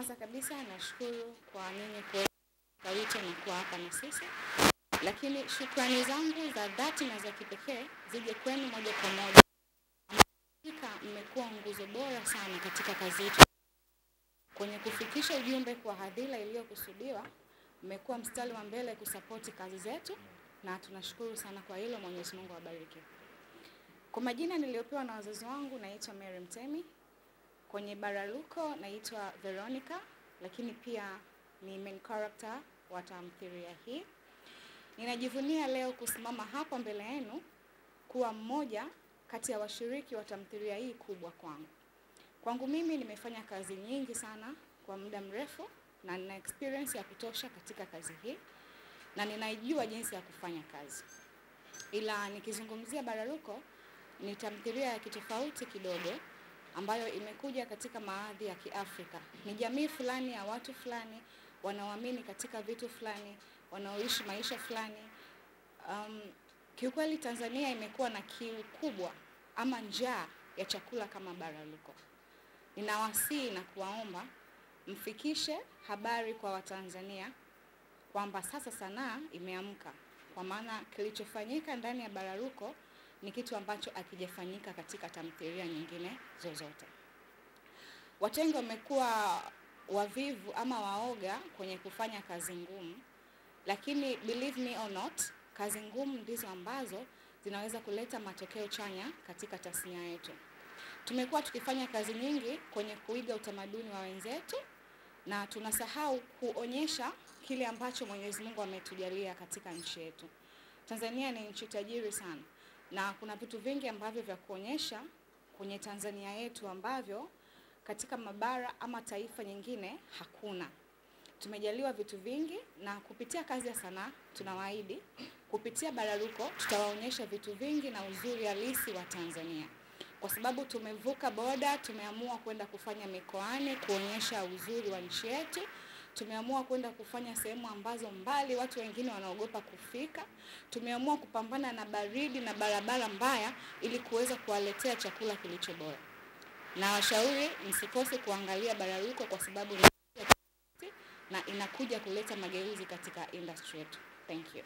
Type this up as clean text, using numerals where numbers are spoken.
Kwanza kabisa nashukuru kwa nyinyi kwa wito na kuwa hapa na sisi. Lakini shukrani zangu za dhati na za kipekee zije kwenu moja kwa moja. Hakika mmekuwa nguzo bora sana katika kazi yetu. Kwenye kufikisha ujumbe kwa hadhira iliyokusudiwa, mmekuwa mstari wa mbele kusapoti kazi zetu na tunashukuru sana kwa hilo. Mwenyezi Mungu awabariki. Kwa majina niliopewa na wazazi wangu naitwa Mary Mtemi. Kwenye Baraluko naitwa Veronica, lakini pia ni main character wa tamthilia hii. Ninajivunia leo kusimama hapa mbele yenu kuwa mmoja kati ya washiriki wa tamthilia hii kubwa kwangu. Kwangu mimi nimefanya kazi nyingi sana kwa muda mrefu na nina experience ya kutosha katika kazi hii na ninaijua jinsi ya kufanya kazi. Ila nikizungumzia Baraluko ni tamthilia ya kitofauti kidogo ambayo imekuja katika maadhi ya Kiafrika. Ni jamii fulani ya watu fulani wanaoamini katika vitu fulani, wanaoishi maisha fulani. Kiukweli Tanzania imekuwa na kiu kubwa ama njaa ya chakula kama Baraluko. Ninawasihi na kuwaomba mfikishe habari kwa Watanzania kwamba sasa sanaa imeamka, kwa maana kilichofanyika ndani ya Baraluko ni kitu ambacho hakijafanyika katika tamthilia nyingine zozote. Watu wengi wamekuwa wavivu ama waoga kwenye kufanya kazi ngumu, lakini believe me or not, kazi ngumu ndizo ambazo zinaweza kuleta matokeo chanya katika tasnia yetu. Tumekuwa tukifanya kazi nyingi kwenye kuiga utamaduni wa wenzetu na tunasahau kuonyesha kile ambacho Mwenyezi Mungu ametujalia katika nchi yetu. Tanzania ni nchi tajiri sana na kuna vitu vingi ambavyo vya kuonyesha kwenye Tanzania yetu ambavyo katika mabara ama taifa nyingine hakuna. Tumejaliwa vitu vingi na kupitia kazi ya sanaa tunawaahidi kupitia Baraluko tutawaonyesha vitu vingi na uzuri halisi wa Tanzania. Kwa sababu tumevuka boda, tumeamua kwenda kufanya mikoani kuonyesha uzuri wa nchi yetu. Tumeamua kwenda kufanya sehemu ambazo mbali watu wengine wanaogopa kufika. Tumeamua kupambana na baridi na barabara mbaya ili kuweza kuwaletea chakula kilicho bora. Na washauri msikose kuangalia Baraluko kwa sababu na inakuja kuleta mageuzi katika industry yetu. Thank you.